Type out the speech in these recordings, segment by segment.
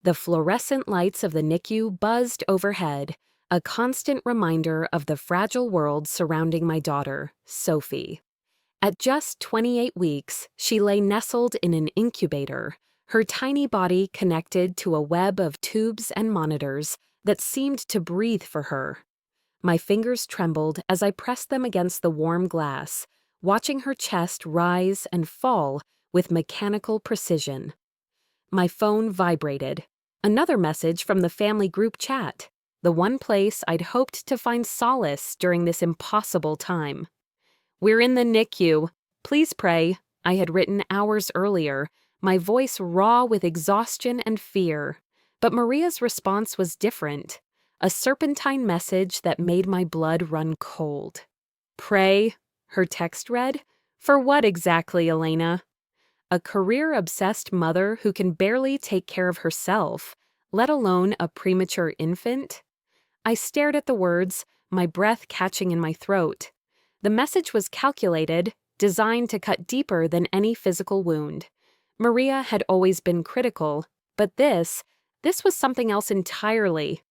The fluorescent lights of the Nicu buzzed overhead, a constant reminder of the fragile world surrounding my daughter, Sophie. At just 28 weeks, she lay nestled in an incubator, her tiny body connected to a web of tubes and monitors that seemed to breathe for her. My fingers trembled as I pressed them against the warm glass, watching her chest rise and fall with mechanical precision. My phone vibrated. Another message from the family group chat, the one place I'd hoped to find solace during this impossible time. "We're in the NICU. Please pray," I had written hours earlier, my voice raw with exhaustion and fear. But Maria's response was different, a serpentine message that made my blood run cold. "Pray," her text read. "For what exactly, Elena?" A career-obsessed mother who can barely take care of herself, let alone a premature infant? I stared at the words, my breath catching in my throat. The message was calculated, designed to cut deeper than any physical wound. Maria had always been critical, but this was something else entirely.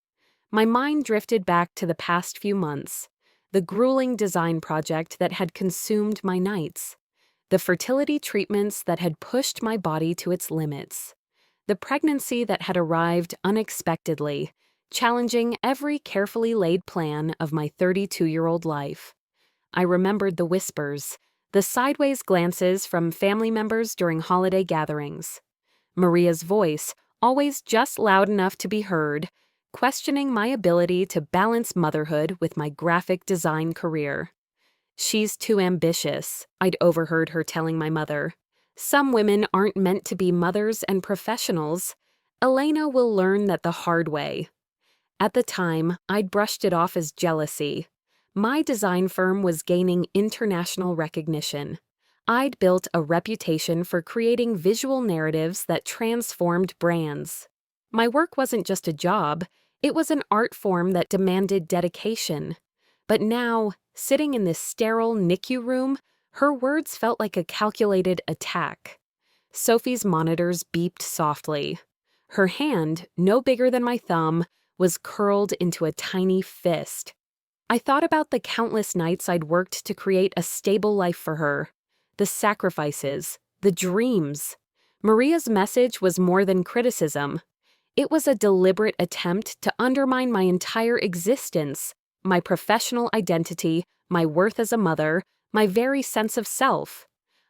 My mind drifted back to the past few months, the grueling design project that had consumed my nights, the fertility treatments that had pushed my body to its limits, the pregnancy that had arrived unexpectedly, challenging every carefully laid plan of my 32-year-old life. I remembered the whispers, the sideways glances from family members during holiday gatherings. Maria's voice, always just loud enough to be heard, questioning my ability to balance motherhood with my graphic design career. "She's too ambitious," I'd overheard her telling my mother. "Some women aren't meant to be mothers and professionals. Elena will learn that the hard way." At the time, I'd brushed it off as jealousy. My design firm was gaining international recognition. I'd built a reputation for creating visual narratives that transformed brands. My work wasn't just a job, it was an art form that demanded dedication. But now, sitting in this sterile NICU room, her words felt like a calculated attack. Sophie's monitors beeped softly. Her hand, no bigger than my thumb, was curled into a tiny fist. I thought about the countless nights I'd worked to create a stable life for her, the sacrifices, the dreams. Maria's message was more than criticism. It was a deliberate attempt to undermine my entire existence, my professional identity, my worth as a mother, my very sense of self.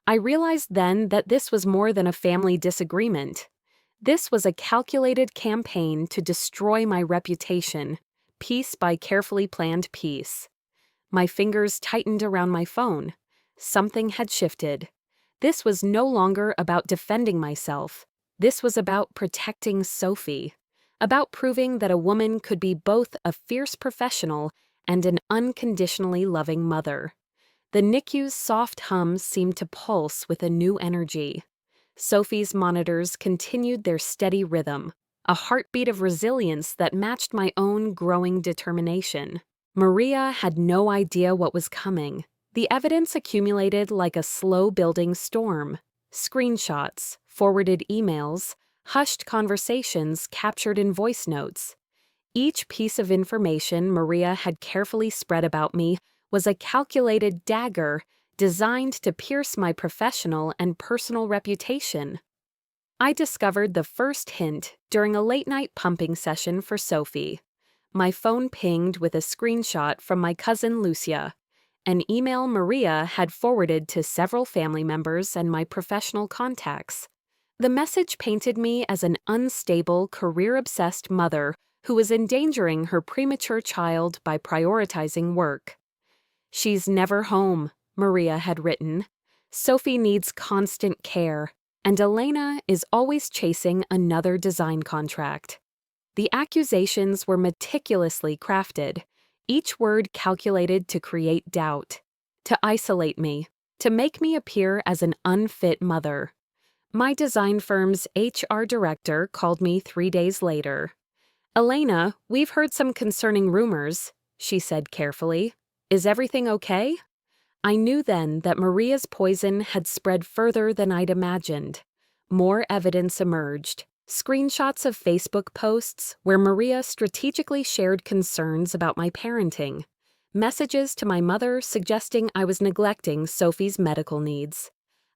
I realized then that this was more than a family disagreement. This was a calculated campaign to destroy my reputation, piece by carefully planned piece. My fingers tightened around my phone. Something had shifted. This was no longer about defending myself. This was about protecting Sophie, about proving that a woman could be both a fierce professional and an unconditionally loving mother. The NICU's soft hum seemed to pulse with a new energy. Sophie's monitors continued their steady rhythm, a heartbeat of resilience that matched my own growing determination. Maria had no idea what was coming. The evidence accumulated like a slow-building storm. Screenshots, forwarded emails, hushed conversations captured in voice notes. Each piece of information Maria had carefully spread about me was a calculated dagger designed to pierce my professional and personal reputation. I discovered the first hint during a late-night pumping session for Sophie. My phone pinged with a screenshot from my cousin Lucia, an email Maria had forwarded to several family members and my professional contacts. The message painted me as an unstable, career-obsessed mother who was endangering her premature child by prioritizing work. "She's never home," Maria had written. "Sophie needs constant care, and Elena is always chasing another design contract." The accusations were meticulously crafted, each word calculated to create doubt, to isolate me, to make me appear as an unfit mother. My design firm's HR director called me 3 days later. "Elena, we've heard some concerning rumors," she said carefully. "Is everything okay?" I knew then that Maria's poison had spread further than I'd imagined. More evidence emerged, Screenshots of Facebook posts where Maria strategically shared concerns about my parenting. Messages to my mother suggesting I was neglecting Sophie's medical needs.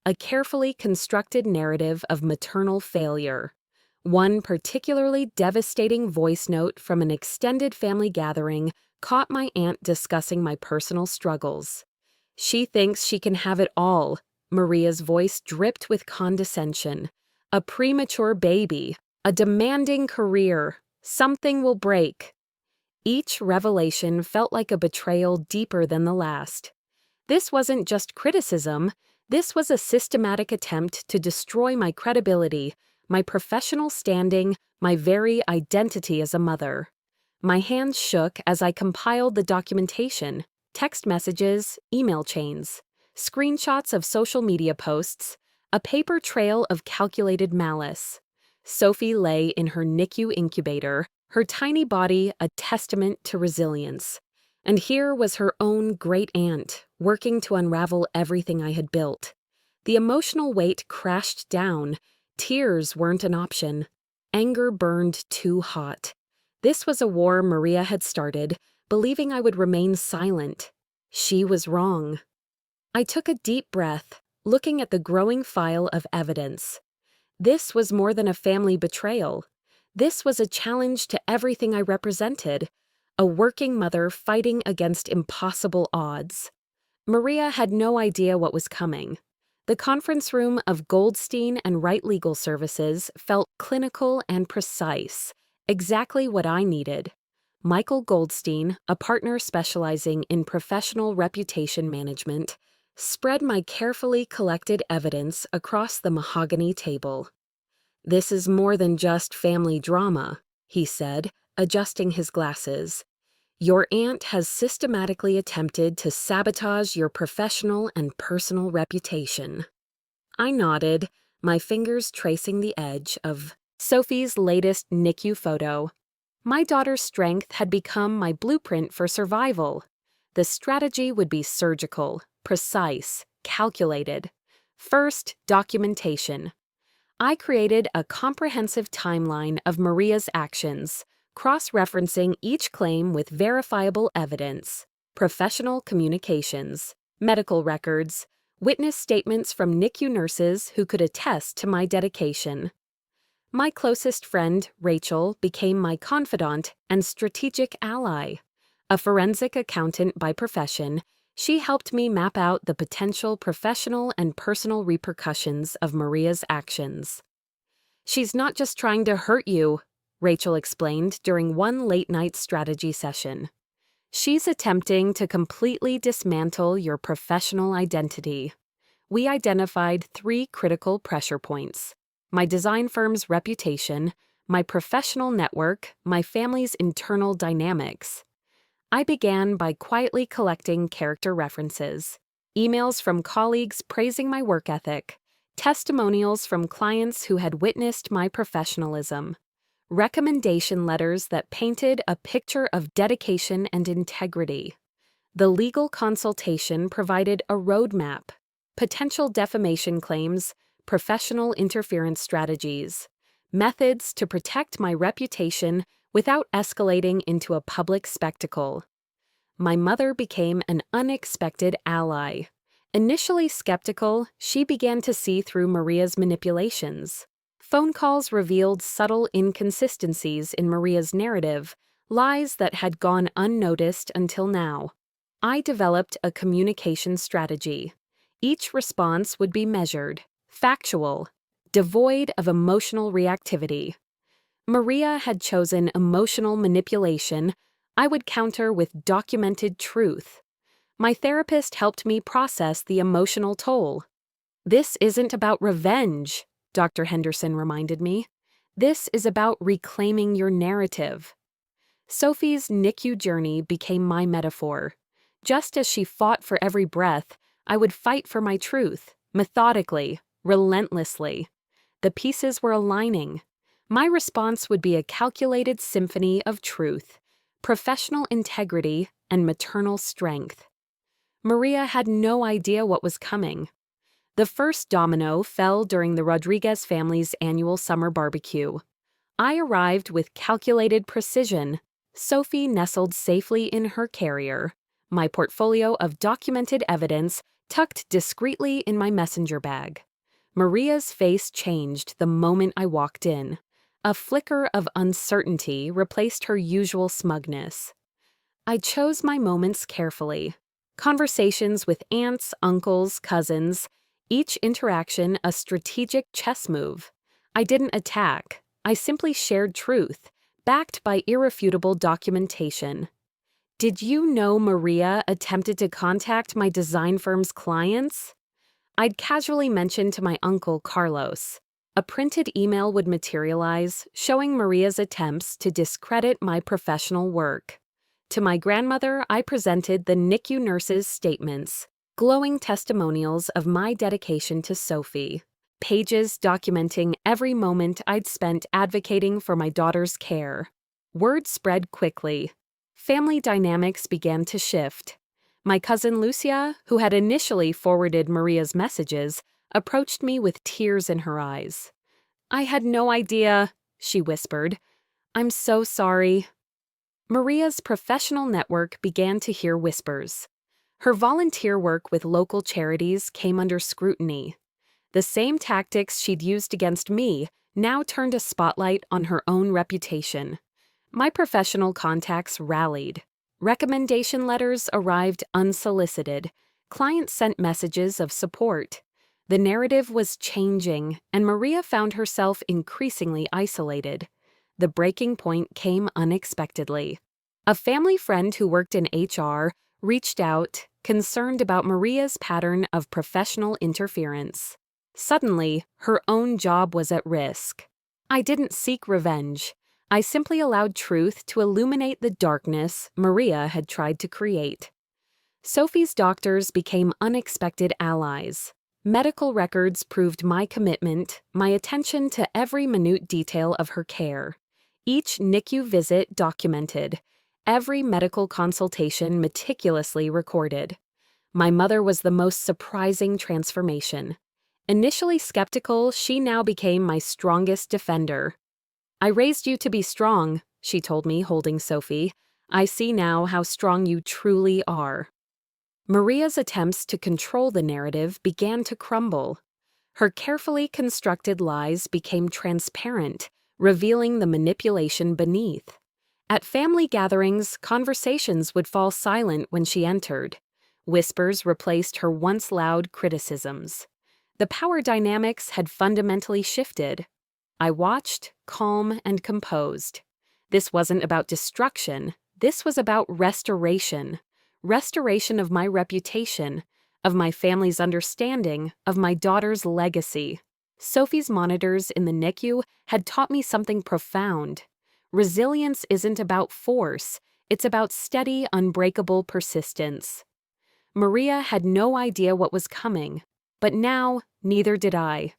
A carefully constructed narrative of maternal failure. One particularly devastating voice note from an extended family gathering caught my aunt discussing my personal struggles. "She thinks she can have it all," Maria's voice dripped with condescension. "A premature baby, a demanding career, something will break." Each revelation felt like a betrayal deeper than the last. This wasn't just criticism, this was a systematic attempt to destroy my credibility, my professional standing, my very identity as a mother. My hands shook as I compiled the documentation, text messages, email chains, screenshots of social media posts, a paper trail of calculated malice. Sophie lay in her Nicu incubator, her tiny body a testament to resilience. And here was her own great aunt, working to unravel everything I had built. The emotional weight crashed down. Tears weren't an option. Anger burned too hot. This was a war Maria had started, believing I would remain silent. She was wrong. I took a deep breath, looking at the growing file of evidence. This was more than a family betrayal. This was a challenge to everything I represented, a working mother fighting against impossible odds. Maria had no idea what was coming. The conference room of Goldstein and Wright Legal Services felt clinical and precise, exactly what I needed. Michael Goldstein, a partner specializing in professional reputation management, spread my carefully collected evidence across the mahogany table. "This is more than just family drama," he said, adjusting his glasses. "Your aunt has systematically attempted to sabotage your professional and personal reputation." I nodded, my fingers tracing the edge of Sophie's latest Nicu photo. My daughter's strength had become my blueprint for survival. The strategy would be surgical, precise, calculated. First, documentation. I created a comprehensive timeline of Maria's actions, cross-referencing each claim with verifiable evidence, professional communications, medical records, witness statements from Nicu nurses who could attest to my dedication. My closest friend, Rachel, became my confidant and strategic ally. A forensic accountant by profession, she helped me map out the potential professional and personal repercussions of Maria's actions. "She's not just trying to hurt you," Rachel explained during one late-night strategy session. "She's attempting to completely dismantle your professional identity." We identified 3 critical pressure points: my design firm's reputation, my professional network, my family's internal dynamics. I began by quietly collecting character references, emails from colleagues praising my work ethic, testimonials from clients who had witnessed my professionalism, recommendation letters that painted a picture of dedication and integrity. The legal consultation provided a roadmap, potential defamation claims, professional interference strategies, methods to protect my reputation without escalating into a public spectacle. My mother became an unexpected ally. Initially skeptical, she began to see through Maria's manipulations. Phone calls revealed subtle inconsistencies in Maria's narrative, lies that had gone unnoticed until now. I developed a communication strategy. Each response would be measured, factual, devoid of emotional reactivity. Maria had chosen emotional manipulation. I would counter with documented truth. My therapist helped me process the emotional toll. "This isn't about revenge," Dr. Henderson reminded me. "This is about reclaiming your narrative." Sophie's Nicu journey became my metaphor. Just as she fought for every breath, I would fight for my truth, methodically, relentlessly. The pieces were aligning. My response would be a calculated symphony of truth, professional integrity, and maternal strength. Maria had no idea what was coming. The first domino fell during the Rodriguez family's annual summer barbecue. I arrived with calculated precision. Sophie nestled safely in her carrier, my portfolio of documented evidence tucked discreetly in my messenger bag. Maria's face changed the moment I walked in. A flicker of uncertainty replaced her usual smugness. I chose my moments carefully. Conversations with aunts, uncles, cousins, each interaction a strategic chess move. I didn't attack. I simply shared truth, backed by irrefutable documentation. Did you know Maria attempted to contact my design firm's clients? I'd casually mention to my uncle Carlos. A printed email would materialize, showing Maria's attempts to discredit my professional work. To my grandmother, I presented the Nicu nurse's statements, glowing testimonials of my dedication to Sophie. Pages documenting every moment I'd spent advocating for my daughter's care. Word spread quickly. Family dynamics began to shift. My cousin Lucia, who had initially forwarded Maria's messages, approached me with tears in her eyes. "I had no idea," she whispered. "I'm so sorry." Maria's professional network began to hear whispers. Her volunteer work with local charities came under scrutiny. The same tactics she'd used against me now turned a spotlight on her own reputation. My professional contacts rallied. Recommendation letters arrived unsolicited. Clients sent messages of support. The narrative was changing, and Maria found herself increasingly isolated. The breaking point came unexpectedly. A family friend who worked in HR reached out, concerned about Maria's pattern of professional interference. Suddenly, her own job was at risk. I didn't seek revenge. I simply allowed truth to illuminate the darkness Maria had tried to create. Sophie's doctors became unexpected allies. Medical records proved my commitment, my attention to every minute detail of her care. Each NICU visit documented, every medical consultation meticulously recorded. My mother was the most surprising transformation. Initially skeptical, she now became my strongest defender. "I raised you to be strong," she told me, holding Sophie. "I see now how strong you truly are." Maria's attempts to control the narrative began to crumble. Her carefully constructed lies became transparent, revealing the manipulation beneath. At family gatherings, conversations would fall silent when she entered. Whispers replaced her once loud criticisms. The power dynamics had fundamentally shifted. I watched, calm and composed. This wasn't about destruction. This was about restoration. Restoration of my reputation, of my family's understanding, of my daughter's legacy. Sophie's monitors in the NICU had taught me something profound. Resilience isn't about force. It's about steady, unbreakable persistence. Maria had no idea what was coming, but now neither did I.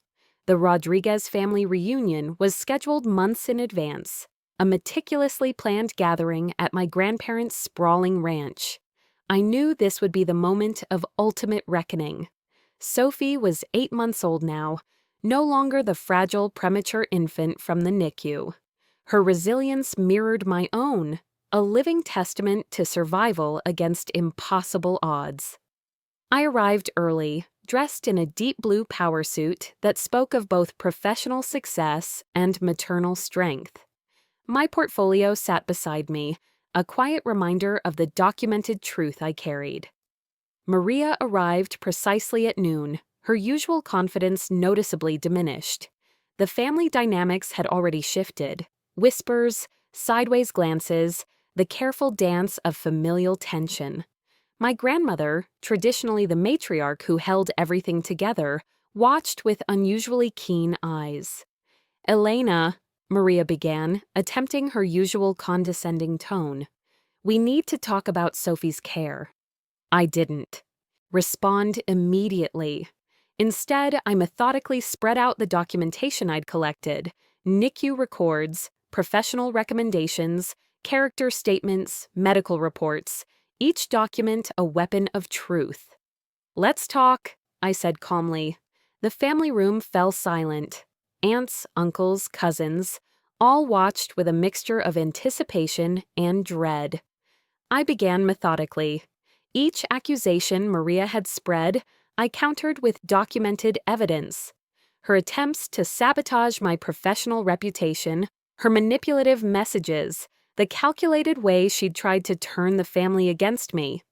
The Rodriguez family reunion was scheduled months in advance, a meticulously planned gathering at my grandparents' sprawling ranch. I knew this would be the moment of ultimate reckoning. Sophie was 8 months old now, no longer the fragile, premature infant from the NICU. Her resilience mirrored my own, a living testament to survival against impossible odds. I arrived early, dressed in a deep blue power suit that spoke of both professional success and maternal strength. My portfolio sat beside me, a quiet reminder of the documented truth I carried. Maria arrived precisely at noon, her usual confidence noticeably diminished. The family dynamics had already shifted. Whispers, sideways glances, the careful dance of familial tension. My grandmother, traditionally the matriarch who held everything together, watched with unusually keen eyes. "Elena," Maria began, attempting her usual condescending tone, "we need to talk about Sophie's care." I didn't respond immediately. Instead, I methodically spread out the documentation I'd collected: NICU records, professional recommendations, character statements, medical reports, each document a weapon of truth. "Let's talk," I said calmly, The family room fell silent. Aunts, uncles, cousins, all watched with a mixture of anticipation and dread. I began methodically. Each accusation Maria had spread, I countered with documented evidence. Her attempts to sabotage my professional reputation, her manipulative messages, the calculated way she'd tried to turn the family against me.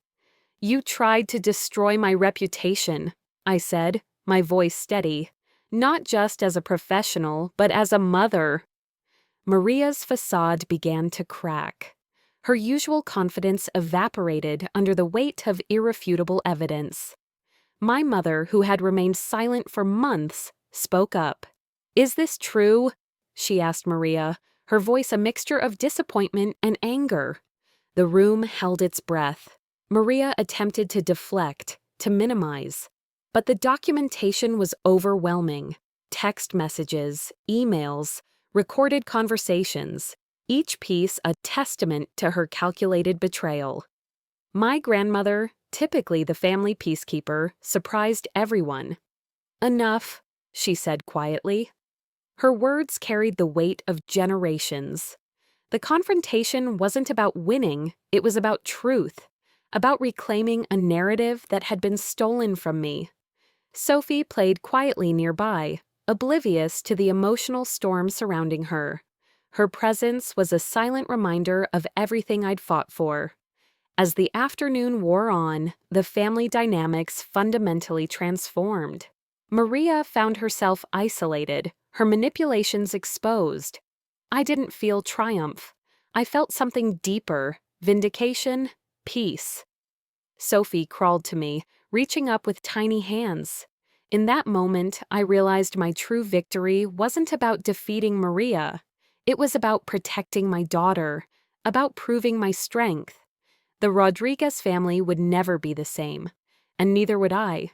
"You tried to destroy my reputation," I said, my voice steady, "not just as a professional, but as a mother." Maria's facade began to crack. Her usual confidence evaporated under the weight of irrefutable evidence. My mother, who had remained silent for months, spoke up. "Is this true?" she asked Maria, her voice a mixture of disappointment and anger. The room held its breath. Maria attempted to deflect, to minimize. But the documentation was overwhelming. Text messages, emails, recorded conversations, each piece a testament to her calculated betrayal. My grandmother, typically the family peacekeeper, surprised everyone. "Enough," she said quietly. Her words carried the weight of generations. The confrontation wasn't about winning, it was about truth, about reclaiming a narrative that had been stolen from me. Sophie played quietly nearby, oblivious to the emotional storm surrounding her. Her presence was a silent reminder of everything I'd fought for. As the afternoon wore on, the family dynamics fundamentally transformed. Maria found herself isolated, her manipulations exposed. I didn't feel triumph. I felt something deeper, vindication, peace. Sophie crawled to me, reaching up with tiny hands. In that moment, I realized my true victory wasn't about defeating Maria. It was about protecting my daughter, about proving my strength. The Rodriguez family would never be the same, and neither would I.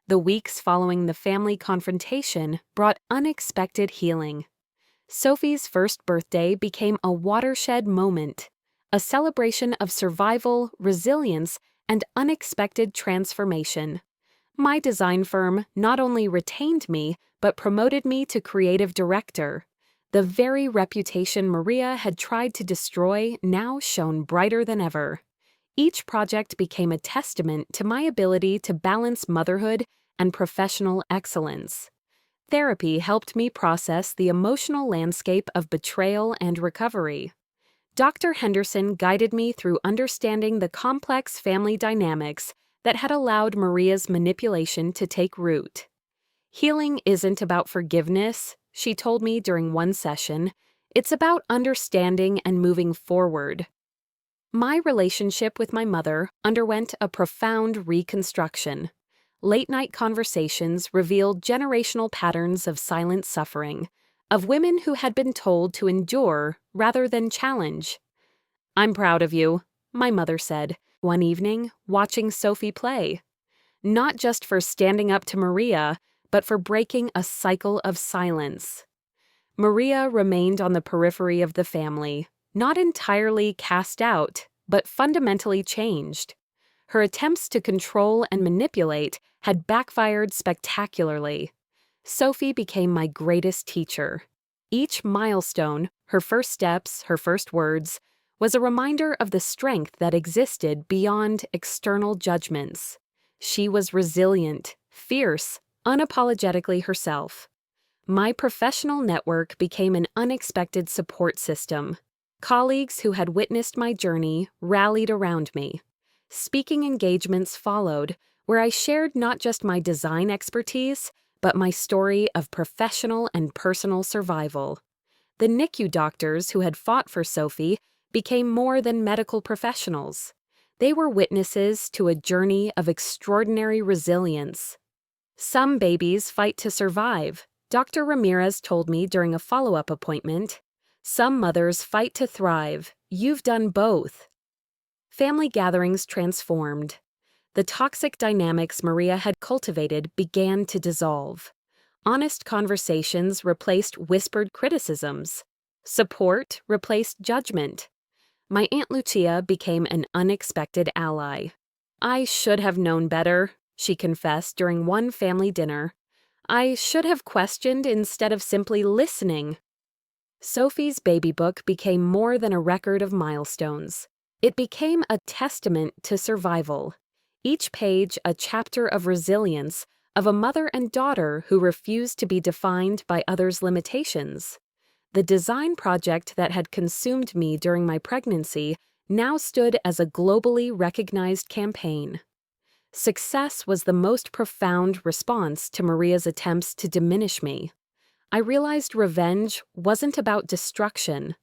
The weeks following the family confrontation brought unexpected healing. Sophie's first birthday became a watershed moment, a celebration of survival, resilience, and unexpected transformation. My design firm not only retained me, but promoted me to creative director. The very reputation Maria had tried to destroy now shone brighter than ever. Each project became a testament to my ability to balance motherhood and professional excellence. Therapy helped me process the emotional landscape of betrayal and recovery. Dr. Henderson guided me through understanding the complex family dynamics that had allowed Maria's manipulation to take root. "Healing isn't about forgiveness," she told me during one session. "It's about understanding and moving forward." My relationship with my mother underwent a profound reconstruction. Late-night conversations revealed generational patterns of silent suffering, of women who had been told to endure rather than challenge. "I'm proud of you," my mother said, one evening, watching Sophie play. "Not just for standing up to Maria, but for breaking a cycle of silence." Maria remained on the periphery of the family, not entirely cast out, but fundamentally changed. Her attempts to control and manipulate had backfired spectacularly. Sophie became my greatest teacher. Each milestone, her first steps, her first words, was a reminder of the strength that existed beyond external judgments. She was resilient, fierce, unapologetically herself. My professional network became an unexpected support system. Colleagues who had witnessed my journey rallied around me. Speaking engagements followed, where I shared not just my design expertise, but my story of professional and personal survival. The Nicu doctors who had fought for Sophie became more than medical professionals. They were witnesses to a journey of extraordinary resilience. "Some babies fight to survive," Dr. Ramirez told me during a follow-up appointment. "Some mothers fight to thrive. You've done both." Family gatherings transformed. The toxic dynamics Maria had cultivated began to dissolve. Honest conversations replaced whispered criticisms. Support replaced judgment. My Aunt Lucia became an unexpected ally. "I should have known better," she confessed during one family dinner. I should have questioned instead of simply listening. Sophie's baby book became more than a record of milestones. It became a testament to survival. Each page a chapter of resilience, of a mother and daughter who refused to be defined by others' limitations. The design project that had consumed me during my pregnancy now stood as a globally recognized campaign. Success was the most profound response to Maria's attempts to diminish me. I realized revenge wasn't about destruction.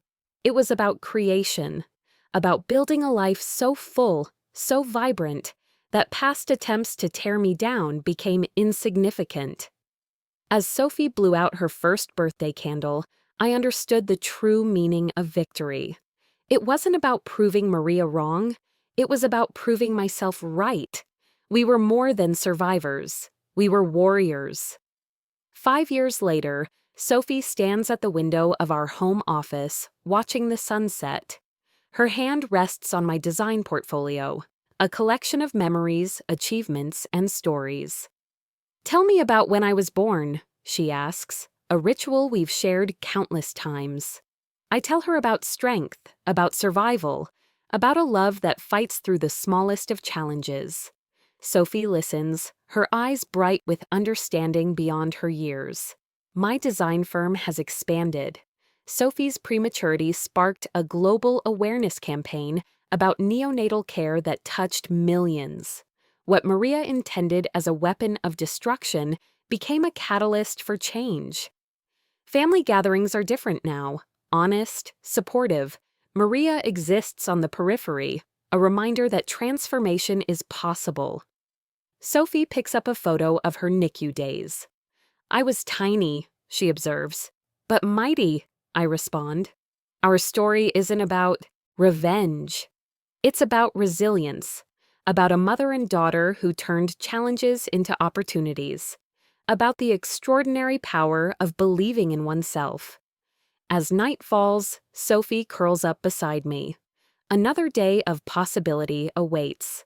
It was about creation, about building a life so full, so vibrant, that past attempts to tear me down became insignificant. As Sophie blew out her first birthday candle, I understood the true meaning of victory. It wasn't about proving Maria wrong. It was about proving myself right. We were more than survivors. We were warriors. 5 years later, Sophie stands at the window of our home office, watching the sunset. Her hand rests on my design portfolio, a collection of memories, achievements, and stories. "Tell me about when I was born," she asks, a ritual we've shared countless times. I tell her about strength, about survival, about a love that fights through the smallest of challenges. Sophie listens, her eyes bright with understanding beyond her years. My design firm has expanded. Sophie's prematurity sparked a global awareness campaign about neonatal care that touched millions. What Maria intended as a weapon of destruction became a catalyst for change. Family gatherings are different now. Honest, supportive. Maria exists on the periphery, a reminder that transformation is possible. Sophie picks up a photo of her Nicu days. "I was tiny," she observes. "But mighty," I respond. Our story isn't about revenge. It's about resilience, about a mother and daughter who turned challenges into opportunities, about the extraordinary power of believing in oneself. As night falls, Sophie curls up beside me. Another day of possibility awaits.